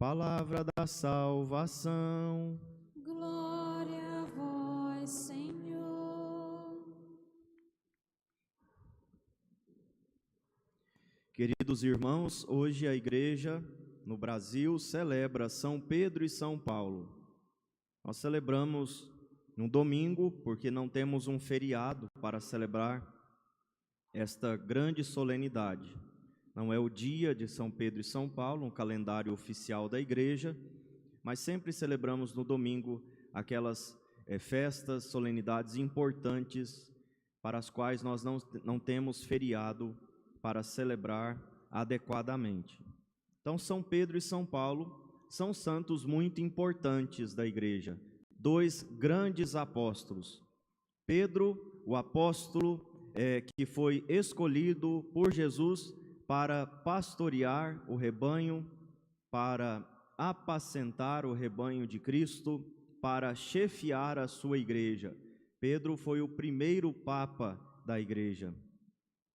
Palavra da salvação. Glória a vós, Senhor. Queridos irmãos, hoje a igreja no Brasil celebra São Pedro e São Paulo. Nós celebramos no domingo porque não temos um feriado para celebrar esta grande solenidade. Não é o dia de São Pedro e São Paulo, um calendário oficial da igreja, mas sempre celebramos no domingo aquelas festas, solenidades importantes para as quais nós não temos feriado para celebrar adequadamente. Então, São Pedro e São Paulo são santos muito importantes da igreja, dois grandes apóstolos. Pedro, o apóstolo que foi escolhido por Jesus para pastorear o rebanho, para apacentar o rebanho de Cristo, para chefiar a sua igreja. Pedro foi o primeiro papa da igreja.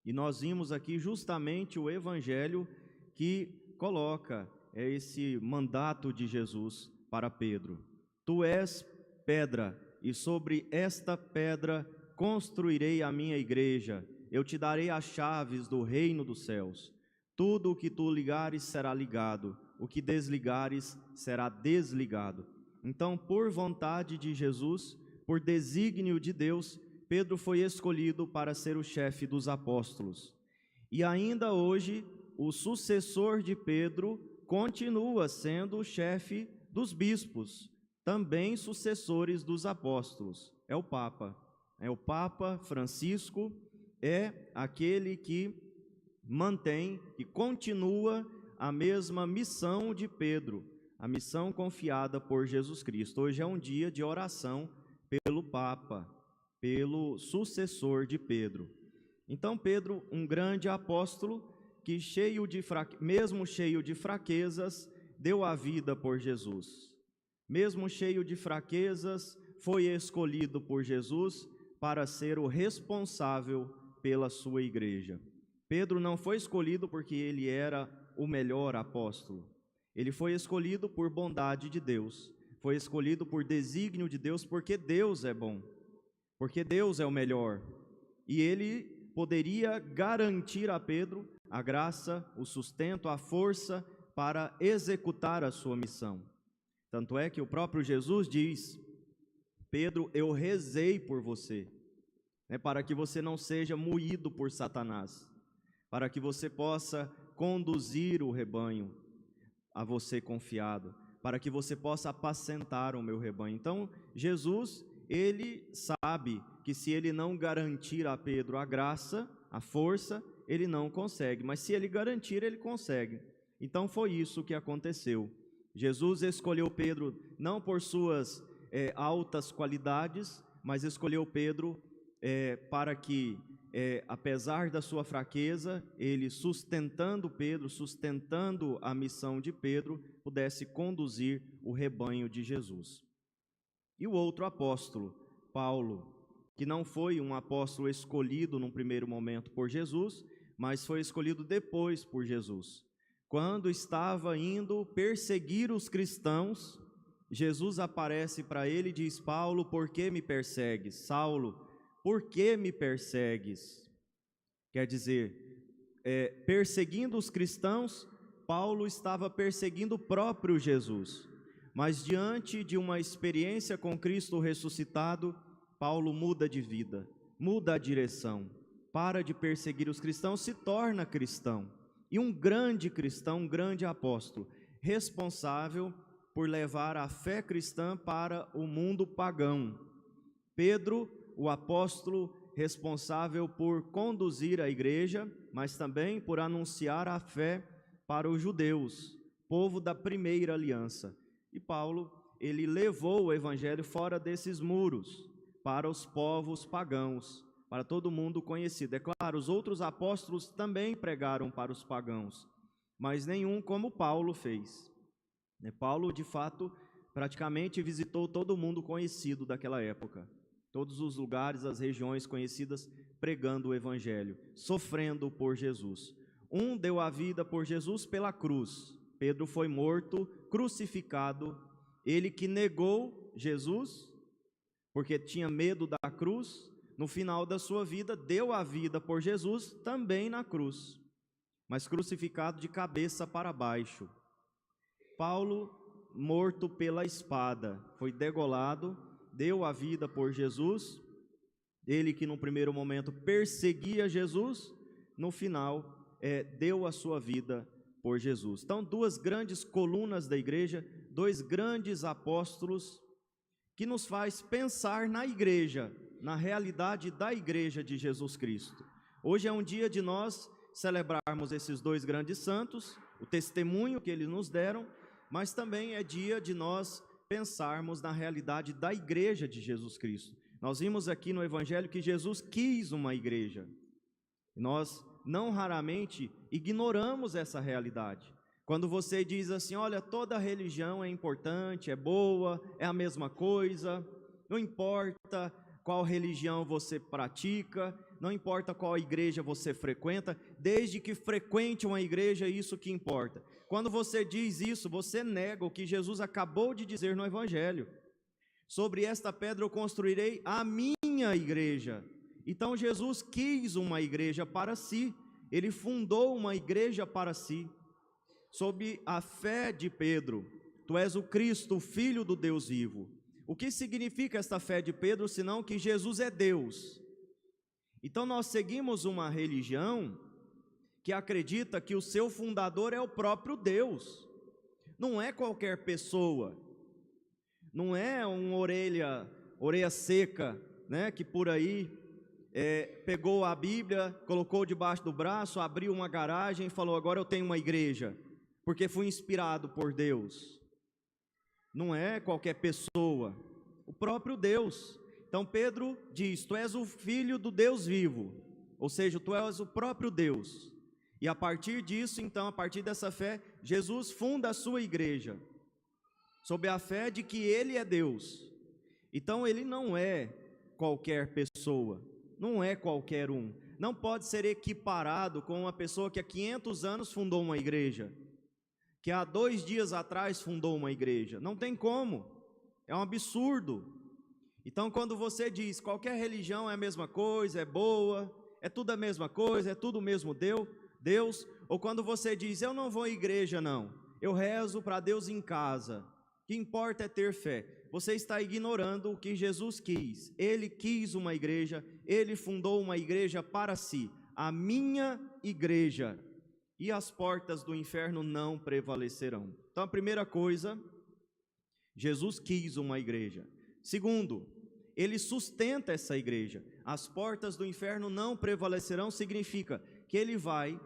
E nós vimos aqui justamente o evangelho que coloca esse mandato de Jesus para Pedro. Tu és pedra, e sobre esta pedra construirei a minha igreja. Eu te darei as chaves do reino dos céus. Tudo o que tu ligares será ligado, o que desligares será desligado. Então, por vontade de Jesus, por desígnio de Deus, Pedro foi escolhido para ser o chefe dos apóstolos. E ainda hoje, o sucessor de Pedro continua sendo o chefe dos bispos, também sucessores dos apóstolos. É o Papa. É o Papa Francisco, é aquele que mantém e continua a mesma missão de Pedro, a missão confiada por Jesus Cristo. Hoje é um dia de oração pelo Papa, pelo sucessor de Pedro. Então Pedro, um grande apóstolo, que mesmo cheio de fraquezas, deu a vida por Jesus. Mesmo cheio de fraquezas, foi escolhido por Jesus para ser o responsável pela sua igreja. Pedro não foi escolhido porque ele era o melhor apóstolo. Ele foi escolhido por bondade de Deus. Foi escolhido por desígnio de Deus, porque Deus é bom. Porque Deus é o melhor. E ele poderia garantir a Pedro a graça, o sustento, a força para executar a sua missão. Tanto é que o próprio Jesus diz: Pedro, eu rezei por você, para que você não seja moído por Satanás, para que você possa conduzir o rebanho a você confiado, para que você possa apacentar o meu rebanho. Então, Jesus, ele sabe que se ele não garantir a Pedro a graça, a força, ele não consegue, mas se ele garantir, ele consegue. Então, foi isso que aconteceu. Jesus escolheu Pedro não por suas altas qualidades, mas escolheu Pedro para que, apesar da sua fraqueza, ele sustentando Pedro, sustentando a missão de Pedro, pudesse conduzir o rebanho de Jesus. E o outro apóstolo, Paulo, que não foi um apóstolo escolhido num primeiro momento por Jesus, mas foi escolhido depois por Jesus. Quando estava indo perseguir os cristãos, Jesus aparece para ele e diz: Paulo, por que me persegues? Saulo, por que me persegues? Quer dizer, perseguindo os cristãos, Paulo estava perseguindo o próprio Jesus. Mas diante de uma experiência com Cristo ressuscitado, Paulo muda de vida, muda a direção, para de perseguir os cristãos, se torna cristão. E um grande cristão, um grande apóstolo, responsável por levar a fé cristã para o mundo pagão. Pedro, o apóstolo responsável por conduzir a igreja, mas também por anunciar a fé para os judeus, povo da primeira aliança. E Paulo, ele levou o evangelho fora desses muros, para os povos pagãos, para todo mundo conhecido. É claro, os outros apóstolos também pregaram para os pagãos, mas nenhum como Paulo fez. Paulo, de fato, praticamente visitou todo mundo conhecido daquela época, todos os lugares, as regiões conhecidas, pregando o evangelho, sofrendo por Jesus. Um deu a vida por Jesus pela cruz, Pedro foi morto, crucificado, ele que negou Jesus, porque tinha medo da cruz, no final da sua vida, deu a vida por Jesus, também na cruz, mas crucificado de cabeça para baixo. Paulo, morto pela espada, foi degolado, deu a vida por Jesus, ele que no primeiro momento perseguia Jesus, no final deu a sua vida por Jesus. Então, duas grandes colunas da igreja, dois grandes apóstolos, que nos faz pensar na igreja, na realidade da igreja de Jesus Cristo. Hoje é um dia de nós celebrarmos esses dois grandes santos, o testemunho que eles nos deram, mas também é dia de nós pensarmos na realidade da igreja de Jesus Cristo. Nós vimos aqui no Evangelho que Jesus quis uma igreja. Nós não raramente ignoramos essa realidade. Quando você diz assim, olha, toda religião é importante, é boa, é a mesma coisa, não importa qual religião você pratica, não importa qual igreja você frequenta, desde que frequente uma igreja, isso que importa. Quando você diz isso, você nega o que Jesus acabou de dizer no Evangelho. Sobre esta pedra eu construirei a minha igreja. Então Jesus quis uma igreja para si, ele fundou uma igreja para si. Sob a fé de Pedro, tu és o Cristo, o Filho do Deus vivo. O que significa esta fé de Pedro, senão que Jesus é Deus? Então nós seguimos uma religião que acredita que o seu fundador é o próprio Deus. Não é qualquer pessoa, não é um orelha seca, né, que por aí pegou a Bíblia, colocou debaixo do braço, abriu uma garagem e falou, agora eu tenho uma igreja, porque fui inspirado por Deus. Não é qualquer pessoa, o próprio Deus. Então Pedro diz, tu és o Filho do Deus vivo, ou seja, tu és o próprio Deus. E a partir disso, então, a partir dessa fé, Jesus funda a sua igreja, sob a fé de que Ele é Deus. Então Ele não é qualquer pessoa, não é qualquer um, não pode ser equiparado com uma pessoa que há 500 anos fundou uma igreja, que há 2 dias atrás fundou uma igreja, não tem como, é um absurdo. Então quando você diz, qualquer religião é a mesma coisa, é boa, é tudo a mesma coisa, é tudo o mesmo Deus, ou quando você diz, eu não vou à igreja não, eu rezo para Deus em casa, o que importa é ter fé, você está ignorando o que Jesus quis. Ele quis uma igreja, Ele fundou uma igreja para si, a minha igreja, e as portas do inferno não prevalecerão. Então a primeira coisa, Jesus quis uma igreja. Segundo, Ele sustenta essa igreja. As portas do inferno não prevalecerão significa que Ele vai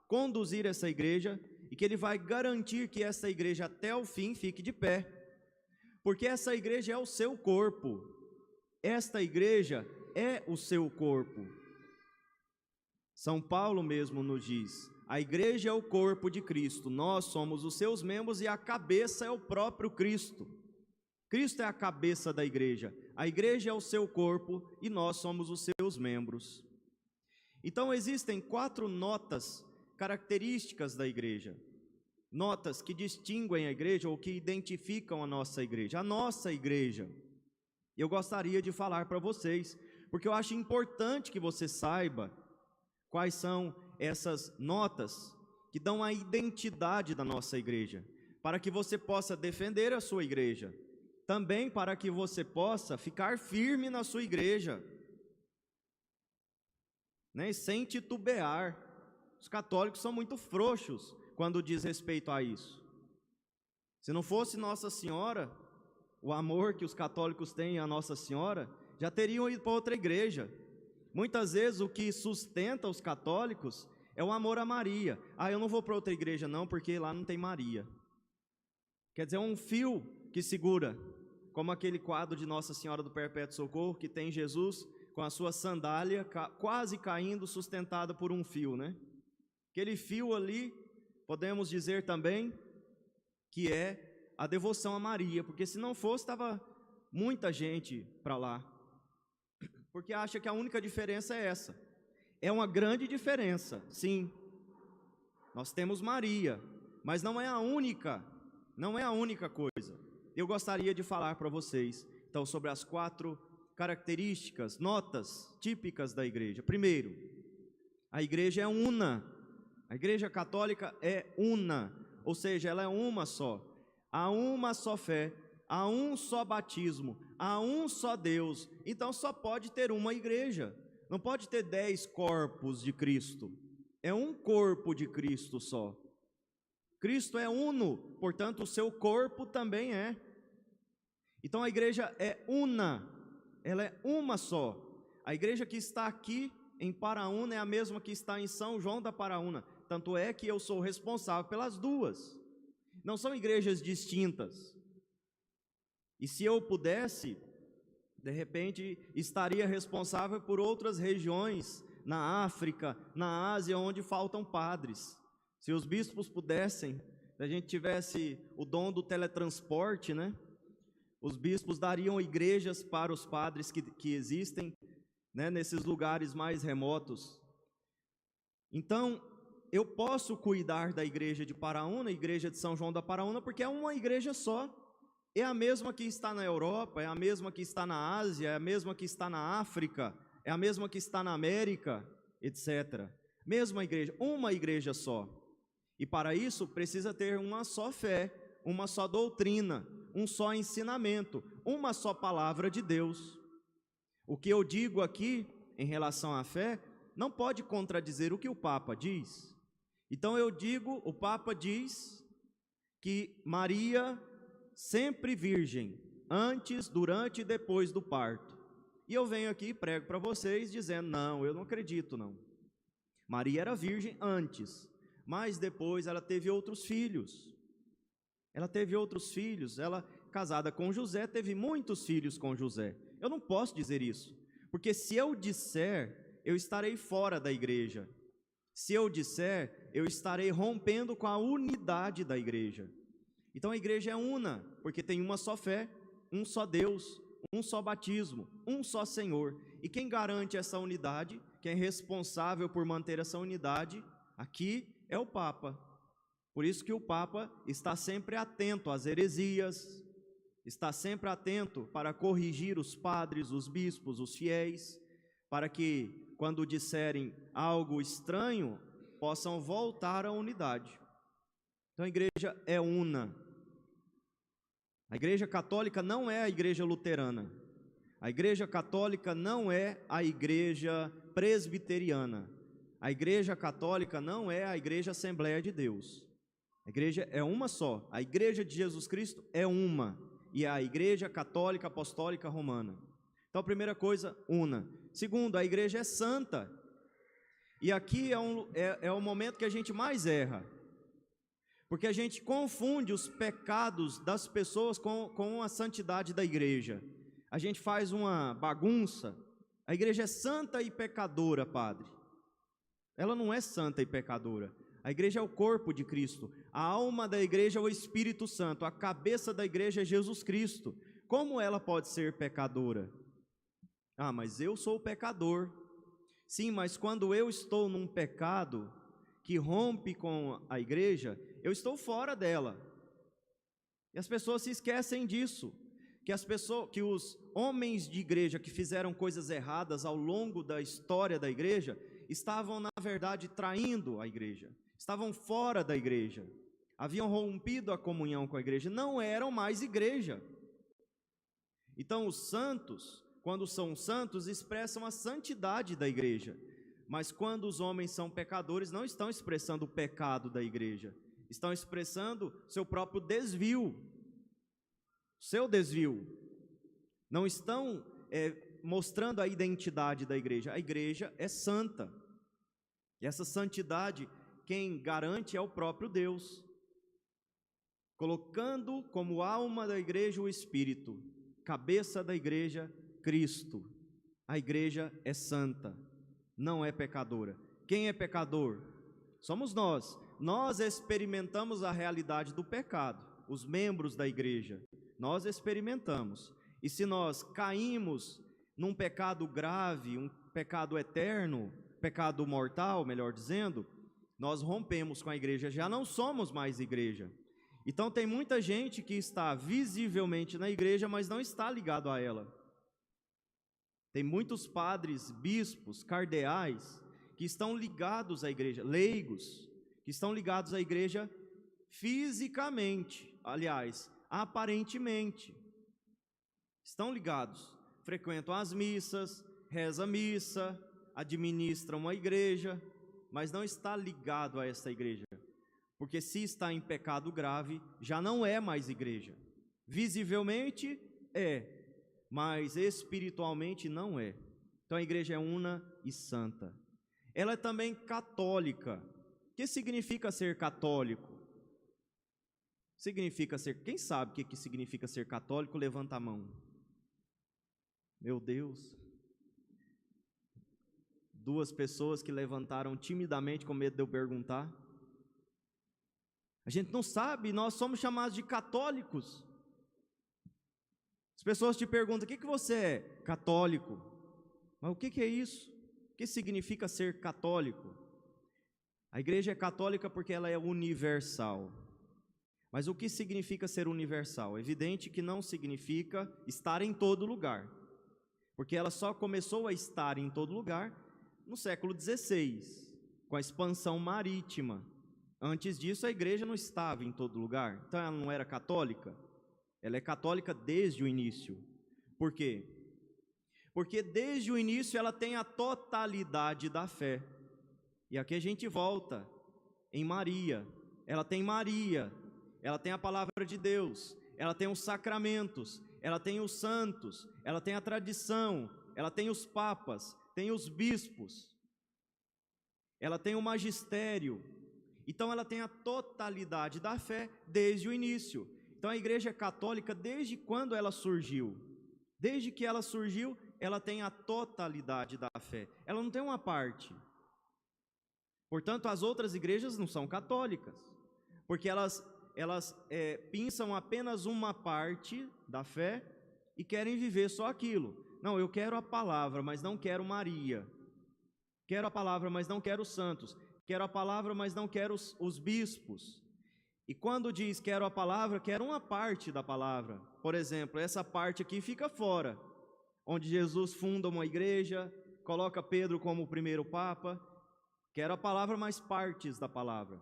conduzir essa igreja e que Ele vai garantir que essa igreja até o fim fique de pé, porque essa igreja é o seu corpo, esta igreja é o seu corpo. São Paulo mesmo nos diz, a igreja é o corpo de Cristo, nós somos os seus membros e a cabeça é o próprio Cristo. Cristo é a cabeça da igreja, a igreja é o seu corpo e nós somos os seus membros. Então existem 4 notas características da igreja, notas que distinguem a igreja ou que identificam a nossa igreja. A nossa igreja, eu gostaria de falar para vocês, porque eu acho importante que você saiba quais são essas notas que dão a identidade da nossa igreja, para que você possa defender a sua igreja, também para que você possa ficar firme na sua igreja, né? Sem titubear. Os católicos são muito frouxos quando diz respeito a isso. Se não fosse Nossa Senhora, o amor que os católicos têm a Nossa Senhora, já teriam ido para outra igreja. Muitas vezes o que sustenta os católicos é o amor a Maria. Eu não vou para outra igreja não, porque lá não tem Maria. Quer dizer, é um fio que segura, como aquele quadro de Nossa Senhora do Perpétuo Socorro, que tem Jesus com a sua sandália quase caindo, sustentada por um fio, né? Aquele fio ali, podemos dizer também que é a devoção a Maria, porque se não fosse, estava muita gente para lá, porque acha que a única diferença é essa. É uma grande diferença, sim. Nós temos Maria, mas não é a única coisa. Eu gostaria de falar para vocês, então, sobre as 4 características, notas típicas da igreja. Primeiro, a igreja é una. A igreja católica é una, ou seja, ela é uma só. Há uma só fé, há um só batismo, há um só Deus. Então só pode ter uma igreja. Não pode ter 10 corpos de Cristo. É um corpo de Cristo só. Cristo é uno, portanto o seu corpo também é. Então a igreja é una, ela é uma só. A igreja que está aqui em Paraúna é a mesma que está em São João da Paraúna. Tanto é que eu sou responsável pelas duas. Não são igrejas distintas. E se eu pudesse, de repente, estaria responsável por outras regiões, na África, na Ásia, onde faltam padres. Se os bispos pudessem, se a gente tivesse o dom do teletransporte, né? Os bispos dariam igrejas para os padres que existem, né, nesses lugares mais remotos. Então, eu posso cuidar da igreja de Paraúna, a igreja de São João da Paraúna, porque é uma igreja só. É a mesma que está na Europa, é a mesma que está na Ásia, é a mesma que está na África, é a mesma que está na América, etc. Mesma igreja, uma igreja só. E para isso precisa ter uma só fé, uma só doutrina, um só ensinamento, uma só palavra de Deus. O que eu digo aqui em relação à fé não pode contradizer o que o Papa diz. Então eu digo, o Papa diz que Maria sempre virgem, antes, durante e depois do parto. E eu venho aqui e prego para vocês dizendo, não, eu não acredito não. Maria era virgem antes, mas depois ela teve outros filhos. Ela, casada com José, teve muitos filhos com José. Eu não posso dizer isso, porque se eu disser, eu estarei fora da igreja. Se eu disser, eu estarei rompendo com a unidade da igreja. Então a igreja é una, porque tem uma só fé, um só Deus, um só batismo, um só Senhor. E quem garante essa unidade, quem é responsável por manter essa unidade, aqui é o Papa. Por isso que o Papa está sempre atento às heresias, está sempre atento para corrigir os padres, os bispos, os fiéis, para que, quando disserem algo estranho, possam voltar à unidade. Então a igreja é una. A igreja católica não é a igreja luterana. A igreja católica não é a igreja presbiteriana. A igreja católica não é a igreja Assembleia de Deus. A igreja é uma só. A igreja de Jesus Cristo é uma. E é a igreja católica apostólica romana. Então, primeira coisa, una. Segundo, a igreja é santa. E aqui é o momento que a gente mais erra. Porque a gente confunde os pecados das pessoas com a santidade da igreja. A gente faz uma bagunça. A igreja é santa e pecadora, padre. Ela não é santa e pecadora. A igreja é o corpo de Cristo. A alma da igreja é o Espírito Santo. A cabeça da igreja é Jesus Cristo. Como ela pode ser pecadora? Ah, mas eu sou o pecador. Sim, mas quando eu estou num pecado que rompe com a igreja, eu estou fora dela. E as pessoas se esquecem disso. Que os homens de igreja que fizeram coisas erradas ao longo da história da igreja estavam, na verdade, traindo a igreja. Estavam fora da igreja, haviam rompido a comunhão com a igreja, não eram mais igreja. Então os santos, quando são santos, expressam a santidade da igreja, mas quando os homens são pecadores, não estão expressando o pecado da igreja, estão expressando seu próprio desvio, seu desvio, não estão mostrando a identidade da igreja. A igreja é santa, e essa santidade quem garante é o próprio Deus, colocando como alma da igreja o Espírito, cabeça da igreja, Cristo. A igreja é santa, não é pecadora. Quem é pecador? Somos nós. Nós experimentamos a realidade do pecado, os membros da igreja. Nós experimentamos. E se nós caímos num pecado grave, um pecado eterno, pecado mortal, melhor dizendo, nós rompemos com a igreja, já não somos mais igreja. Então tem muita gente que está visivelmente na igreja, mas não está ligado a ela. Tem muitos padres, bispos, cardeais, que estão ligados à igreja, leigos, que estão ligados à igreja fisicamente, aliás, aparentemente. Estão ligados, frequentam as missas, rezam a missa, administram uma igreja, mas não está ligado a esta igreja. Porque se está em pecado grave, já não é mais igreja. Visivelmente é, mas espiritualmente não é. Então a igreja é una e santa. Ela é também católica. O que significa ser católico? Significa ser... Quem sabe o que significa ser católico? Levanta a mão. Meu Deus. 2 pessoas que levantaram timidamente com medo de eu perguntar. A gente não sabe, nós somos chamados de católicos. As pessoas te perguntam, o que você é? Católico. Mas o que é isso? O que significa ser católico? A igreja é católica porque ela é universal. Mas o que significa ser universal? É evidente que não significa estar em todo lugar. Porque ela só começou a estar em todo lugar no século XVI, com a expansão marítima. Antes disso, a igreja não estava em todo lugar, então ela não era católica. Ela é católica desde o início. Por quê? Porque desde o início ela tem a totalidade da fé. E aqui a gente volta em Maria. Ela tem Maria, ela tem a palavra de Deus, ela tem os sacramentos, ela tem os santos, ela tem a tradição, ela tem os papas, tem os bispos, ela tem o magistério. Então ela tem a totalidade da fé desde o início. Então a igreja é católica desde quando ela surgiu. Desde que ela surgiu, ela tem a totalidade da fé. Ela não tem uma parte. Portanto, as outras igrejas não são católicas, porque elas pensam apenas uma parte da fé e querem viver só aquilo. Não, eu quero a palavra, mas não quero Maria. Quero a palavra, mas não quero os santos. Quero a palavra, mas não quero os bispos. E quando diz quero a palavra, quero uma parte da palavra. Por exemplo, essa parte aqui fica fora, onde Jesus funda uma igreja, coloca Pedro como o primeiro papa. Quero a palavra, mas partes da palavra.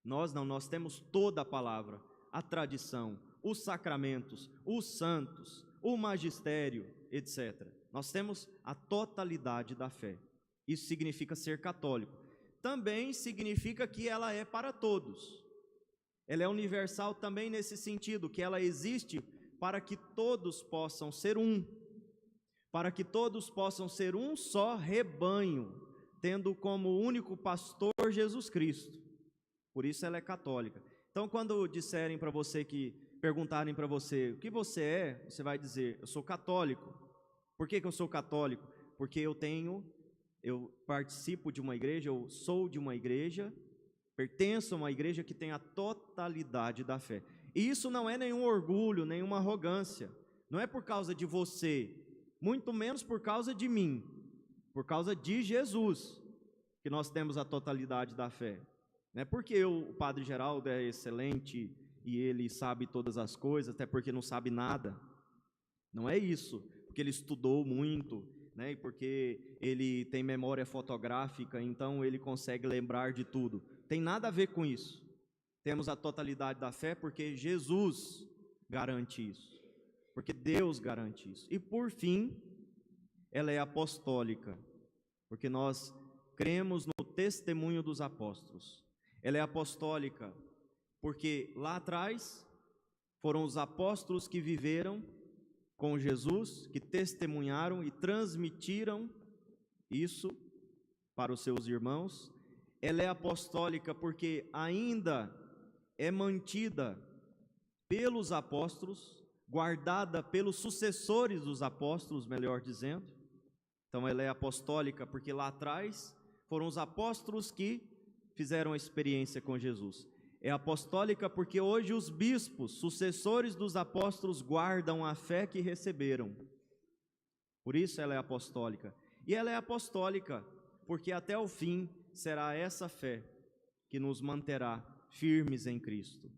Nós não, nós temos toda a palavra, a tradição, os sacramentos, os santos, o magistério, etc. Nós temos a totalidade da fé. Isso significa ser católico. Também significa que ela é para todos. Ela é universal também nesse sentido, que ela existe para que todos possam ser um. Para que todos possam ser um só rebanho, tendo como único pastor Jesus Cristo. Por isso ela é católica. Então quando disserem para você perguntarem para você, o que você é? Você vai dizer, eu sou católico. Por que eu sou católico? Porque eu participo de uma igreja, eu sou de uma igreja, pertenço a uma igreja que tem a totalidade da fé. E isso não é nenhum orgulho, nenhuma arrogância. Não é por causa de você, muito menos por causa de mim. Por causa de Jesus, que nós temos a totalidade da fé. Não é porque o Padre Geraldo é excelente e ele sabe todas as coisas, até porque não sabe nada. Não é isso, porque ele estudou muito, né? E porque ele tem memória fotográfica, então ele consegue lembrar de tudo. Tem nada a ver com isso. Temos a totalidade da fé porque Jesus garante isso. Porque Deus garante isso. E por fim, ela é apostólica, porque nós cremos no testemunho dos apóstolos. Ela é apostólica porque lá atrás foram os apóstolos que viveram com Jesus, que testemunharam e transmitiram isso para os seus irmãos. Ela é apostólica porque ainda é mantida pelos apóstolos, guardada pelos sucessores dos apóstolos, melhor dizendo. Então ela é apostólica porque lá atrás foram os apóstolos que fizeram a experiência com Jesus. É apostólica porque hoje os bispos, sucessores dos apóstolos, guardam a fé que receberam. Por isso ela é apostólica. E ela é apostólica porque até o fim será essa fé que nos manterá firmes em Cristo.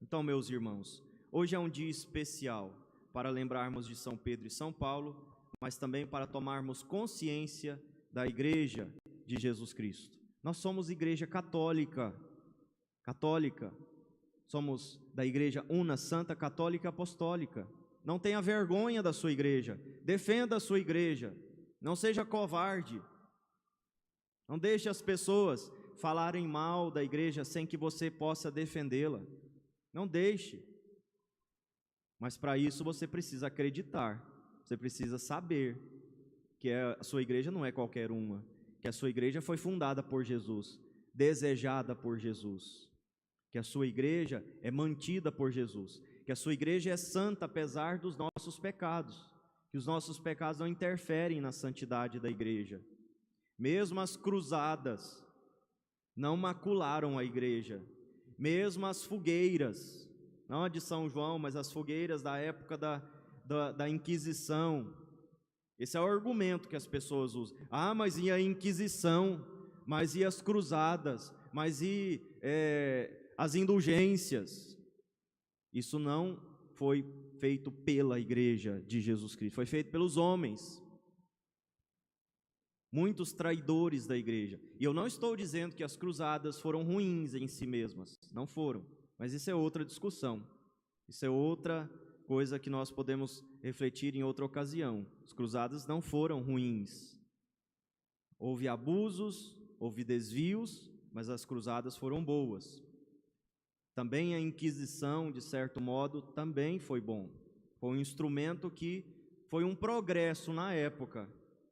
Então, meus irmãos, hoje é um dia especial para lembrarmos de São Pedro e São Paulo, mas também para tomarmos consciência da Igreja de Jesus Cristo. Nós somos Igreja católica, somos da Igreja Una, Santa, Católica e Apostólica. Não tenha vergonha da sua igreja, defenda a sua igreja, não seja covarde, não deixe as pessoas falarem mal da igreja sem que você possa defendê-la, não deixe. Mas para isso você precisa acreditar, você precisa saber que a sua igreja não é qualquer uma, que a sua igreja foi fundada por Jesus, desejada por Jesus, que a sua igreja é mantida por Jesus, que a sua igreja é santa apesar dos nossos pecados, que os nossos pecados não interferem na santidade da igreja. Mesmo as cruzadas não macularam a igreja, mesmo as fogueiras, não a de São João, mas as fogueiras da época da Inquisição. Esse é o argumento que as pessoas usam. Ah, mas e a Inquisição? Mas e as cruzadas? Mas e as indulgências? Isso não foi feito pela igreja de Jesus Cristo, foi feito pelos homens. Muitos traidores da igreja. E eu não estou dizendo que as cruzadas foram ruins em si mesmas, não foram. Mas isso é outra discussão. Isso é outra coisa que nós podemos refletir em outra ocasião. As cruzadas não foram ruins. Houve abusos, houve desvios, mas as cruzadas foram boas. Também a Inquisição, de certo modo, também foi bom. Foi um instrumento que foi um progresso na época.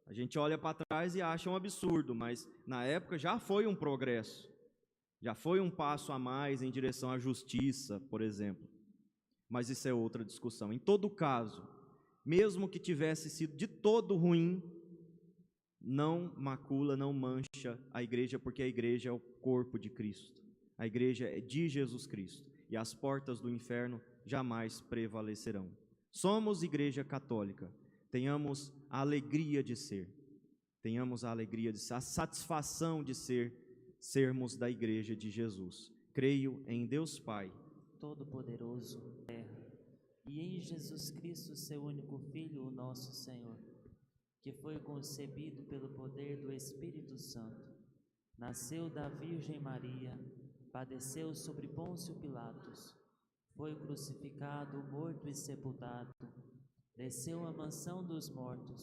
A gente olha para trás e acha um absurdo, mas na época já foi um progresso. Já foi um passo a mais em direção à justiça, por exemplo. Mas isso é outra discussão. Em todo caso, mesmo que tivesse sido de todo ruim, não macula, não mancha a igreja, porque a igreja é o corpo de Cristo. A igreja é de Jesus Cristo. E as portas do inferno jamais prevalecerão. Somos igreja católica. Tenhamos a alegria de ser. Tenhamos a alegria de ser, a satisfação de sermos da igreja de Jesus. Creio em Deus Pai Todo-Poderoso, terra, e em Jesus Cristo, seu único Filho, o nosso Senhor, que foi concebido pelo poder do Espírito Santo, nasceu da Virgem Maria, padeceu sobre Pôncio Pilatos, foi crucificado, morto e sepultado, desceu à mansão dos mortos,